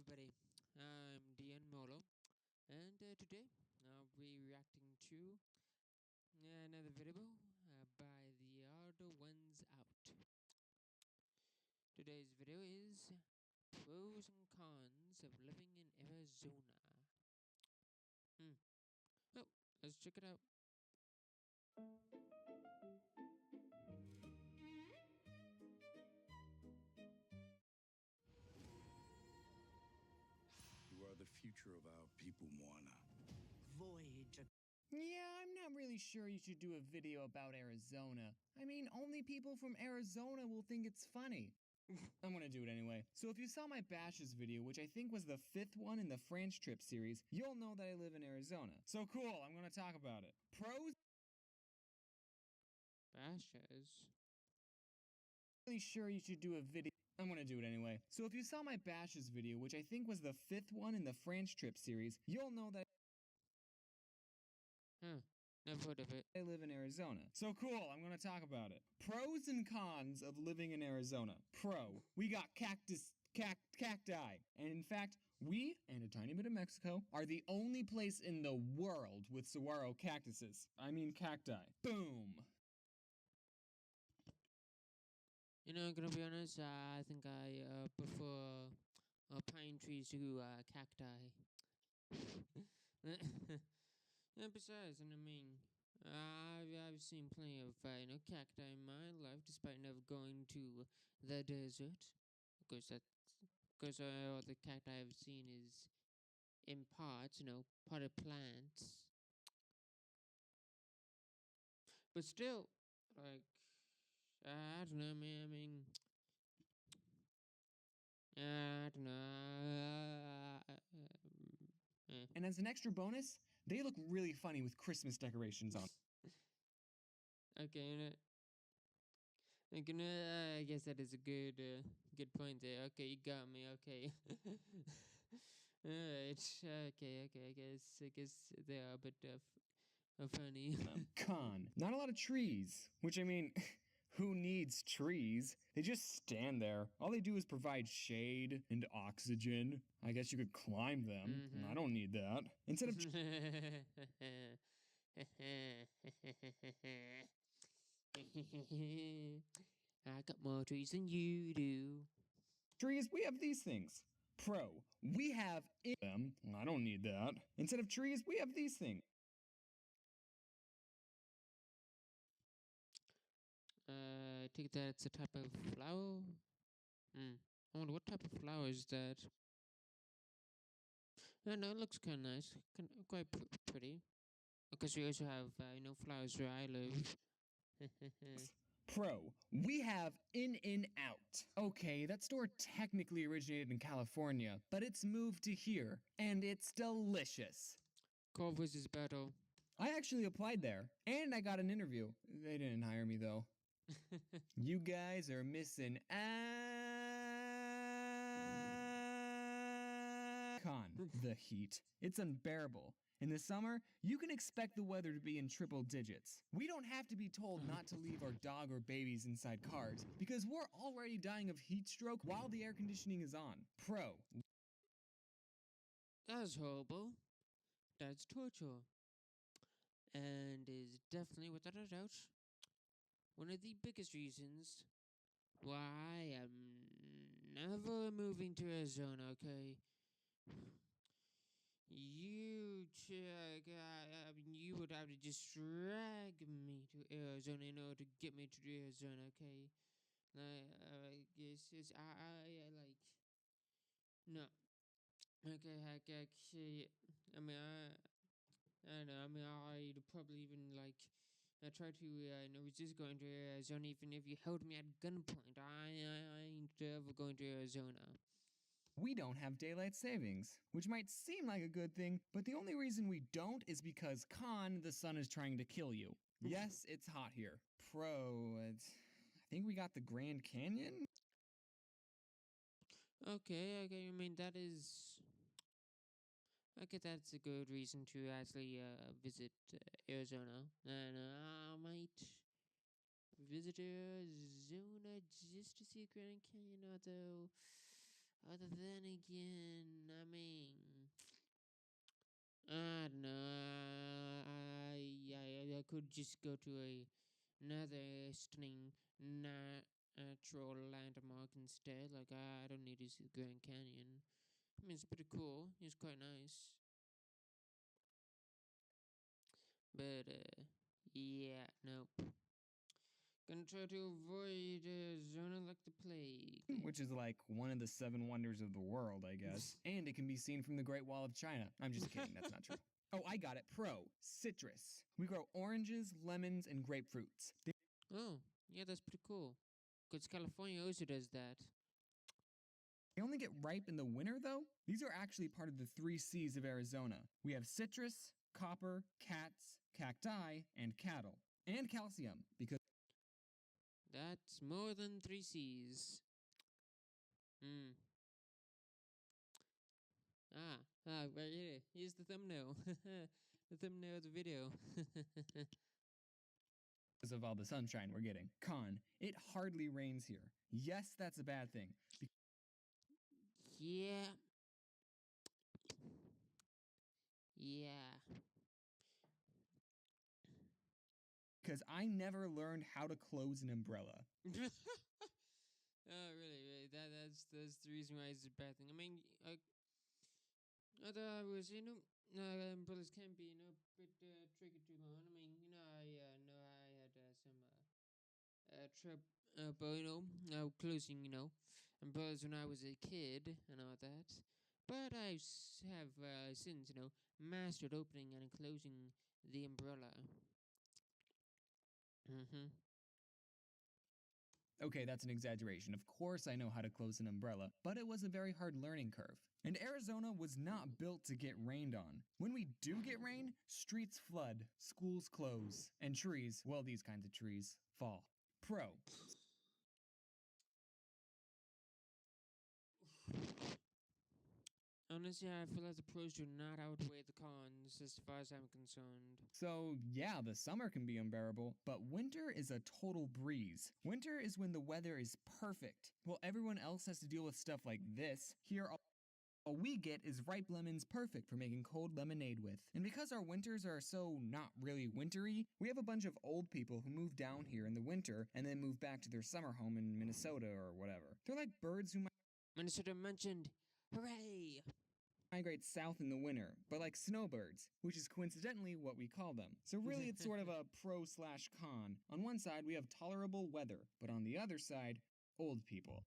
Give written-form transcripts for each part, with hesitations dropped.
everybody. I'm TheOdd1sOut, and today I'll be reacting to another video by TheOdd1sOut. Today's video is pros and cons of living in Arizona. Oh, let's check it out. You are the future of our people, Moana. Voyage. Yeah, I'm not really sure you should do a video about Arizona. I mean, only people from Arizona will think it's funny. I'm gonna do it anyway. So if you saw my Bashes video, which I think was the 5th one in the France trip series, you'll know that I live in Arizona. So cool, I'm gonna talk about it. Pros? Bashes. Really sure you should do a video. I'm gonna do it anyway. So if you saw my Bashes video, which I think was the 5th one in the France trip series, you'll know that Never heard of it. I live in Arizona. So cool, I'm gonna talk about it. Pros and cons of living in Arizona. Pro, we got cacti. And in fact, we, and a tiny bit of Mexico, are the only place in the world with saguaro cactuses. I mean cacti. Boom! You know, I'm gonna be honest, I think I prefer pine trees to cacti. And besides, and I mean, I've seen plenty of cacti in my life, despite never going to the desert. Because all the cacti I've seen is in pots, potted plants. But still, like, I don't know, man. I mean, I don't know. And as an extra bonus, they look really funny with Christmas decorations on. Okay, I guess that is a good point there. Okay, you got me. Okay. Alright. Okay. I guess they are a bit funny. Con, not a lot of trees. Which, I mean, who needs trees? They just stand there. All they do is provide shade and oxygen. I guess you could climb them. Mhm. I don't need that. Instead of I got more trees than you do. trees, we have these things. Pro, we have them. I don't need that. Instead of trees, we have these things. I think that's a type of flower. I wonder what type of flower is that. No, it looks kind of nice, quite pretty. Because we also have, flowers where I live. Pro, we have In-N-Out. Okay, that store technically originated in California, but it's moved to here, and it's delicious. Culver's is better. I actually applied there, and I got an interview. They didn't hire me, though. You guys are missing the heat. It's unbearable. In the summer, you can expect the weather to be in triple digits. We don't have to be told not to leave our dog or babies inside cars, because we're already dying of heat stroke while the air conditioning is on. Pro. That's horrible. That's torture. And is definitely, without a doubt, one of the biggest reasons why I am never moving to Arizona, okay? You would have to just drag me to Arizona in order to get me to Arizona, okay? I guess it's, like, no. Okay, I mean, I don't know, I mean, I'd probably even, like, try to, resist going to Arizona even if you held me at gunpoint. I ain't ever going to Arizona. We don't have daylight savings, which might seem like a good thing, but the only reason we don't is because the sun is trying to kill you. Yes, it's hot here. Pro, I think we got the Grand Canyon? Okay, I mean, that is... Okay, that's a good reason to actually visit Arizona. And I might visit Arizona just to see Grand Canyon, although Other than again, I mean, I don't know. I could just go to another stunning natural landmark instead. Like I don't need to see the Grand Canyon. I mean, it's pretty cool. It's quite nice. But yeah, nope. Gonna try to avoid Zona like the plague. which is like one of the 7 wonders of the world, I guess. And it can be seen from the Great Wall of China. I'm just kidding, that's not true. Oh, I got it. Pro, citrus. We grow oranges, lemons, and grapefruits. Oh, yeah, that's pretty cool. Because California also does that. They only get ripe in the winter, though? These are actually part of the 3 C's of Arizona. We have citrus, copper, cats, cacti, and cattle. And calcium, because That's more than 3 C's. Hmm. Right here. Here's the thumbnail. The thumbnail of the video. of all the sunshine we're getting. Con, it hardly rains here. Yes, that's a bad thing. Yeah. Yeah. Because I never learned how to close an umbrella. Oh, really? That's the reason why it's a bad thing. I mean, although I was, umbrellas can be, a bit tricky too long. I mean, know I had some trouble, closing, umbrellas when I was a kid and all that. But I have since, mastered opening and closing the umbrella. Mm-hmm. Okay, that's an exaggeration. Of course I know how to close an umbrella, but it was a very hard learning curve. And Arizona was not built to get rained on. When we do get rain, streets flood, schools close, and trees, well, these kinds of trees, fall. Pro. Honestly, I feel like the pros do not outweigh the cons as far as I'm concerned. So, yeah, the summer can be unbearable, but winter is a total breeze. Winter is when the weather is perfect. While everyone else has to deal with stuff like this, here all we get is ripe lemons perfect for making cold lemonade with. And because our winters are so not really wintry, we have a bunch of old people who move down here in the winter and then move back to their summer home in Minnesota or whatever. They're like birds who Minnesota mentioned. Hooray! migrate south in the winter, but like snowbirds, which is coincidentally what we call them. So really it's sort of a pro/con. On one side we have tolerable weather, but on the other side, old people.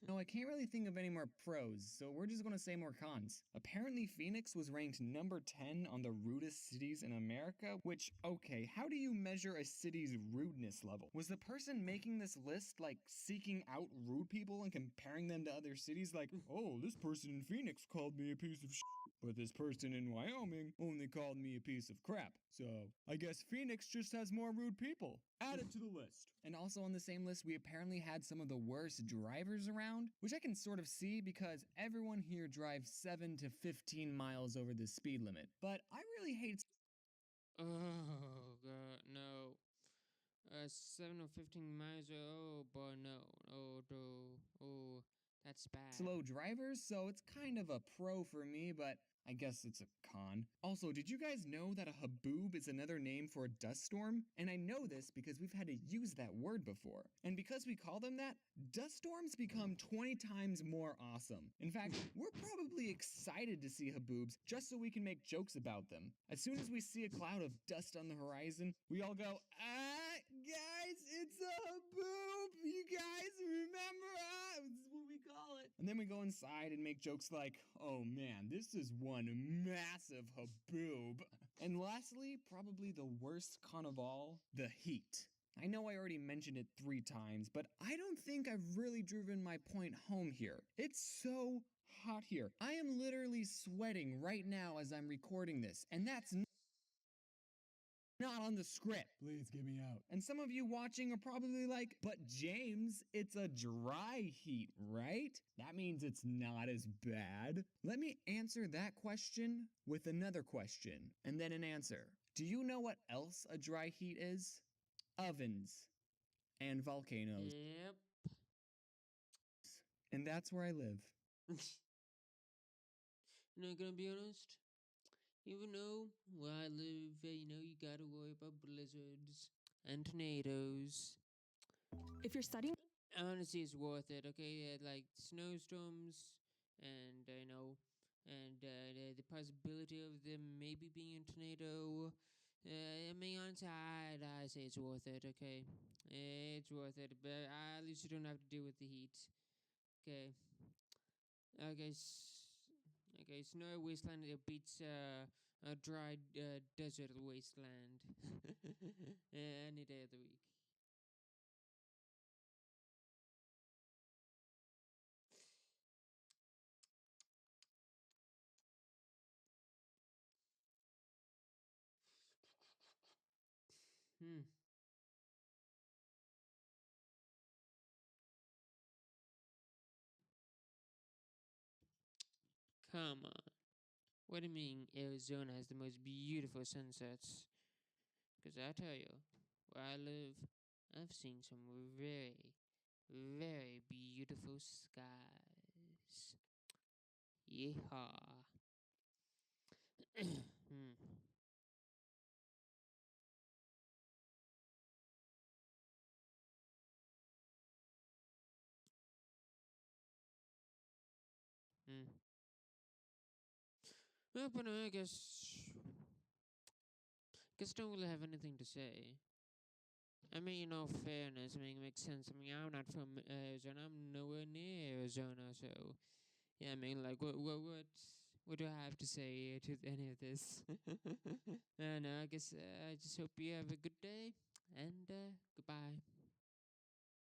No, I can't really think of any more pros, so we're just gonna say more cons. Apparently Phoenix was ranked number 10 on the rudest cities in America, which, okay, how do you measure a city's rudeness level? Was the person making this list, like, seeking out rude people and comparing them to other cities? Like, oh, this person in Phoenix called me a piece of shit, but this person in Wyoming only called me a piece of crap. So, I guess Phoenix just has more rude people. Add it to the list. And also on the same list, we apparently had some of the worst drivers around, which I can sort of see because everyone here drives 7 to 15 miles over the speed limit. But I really hate Oh god, no. 7 or 15 miles. Oh boy, no. Oh no. Oh, that's bad. slow drivers, so it's kind of a pro for me, but I guess it's a con. Also, did you guys know that a haboob is another name for a dust storm? And I know this because we've had to use that word before. And because we call them that, dust storms become 20 times more awesome. In fact, we're probably excited to see haboobs just so we can make jokes about them. As soon as we see a cloud of dust on the horizon, we all go, guys, it's a haboob! You guys remember? It's what we call it. And then we go inside and make jokes like, oh man, this is one massive haboob. And lastly, probably the worst con of all, the heat. I know I already mentioned it 3 times, but I don't think I've really driven my point home here. It's so hot here. I am literally sweating right now as I'm recording this, and that's not on the script. Please get me out. And some of you watching are probably like, but James, it's a dry heat, right? That means it's not as bad. Let me answer that question with another question, and then an answer. Do you know what else a dry heat is? Ovens and volcanoes. Yep. And that's where I live. Not gonna be honest. Even though where I live, you gotta worry about blizzards and tornadoes. If you're studying, Honestly, it's worth it. Okay, like snowstorms, and the possibility of them maybe being a tornado. I mean, honestly, I say it's worth it. Okay, it's worth it, but at least you don't have to deal with the heat. Okay, okay, okay. Snowy wasteland it beats a dry desert wasteland any day of the week. Hmm. Come on. What do you mean Arizona has the most beautiful sunsets? Because I tell you, where I live, I've seen some very, very beautiful skies. Yeehaw. hmm. Hmm. Well, but I guess don't really have anything to say. I mean, fairness, I mean, it makes sense. I mean, I'm not from Arizona. I'm nowhere near Arizona, so yeah. I mean, like, what do I have to say to any of this? No, I guess I just hope you have a good day and goodbye.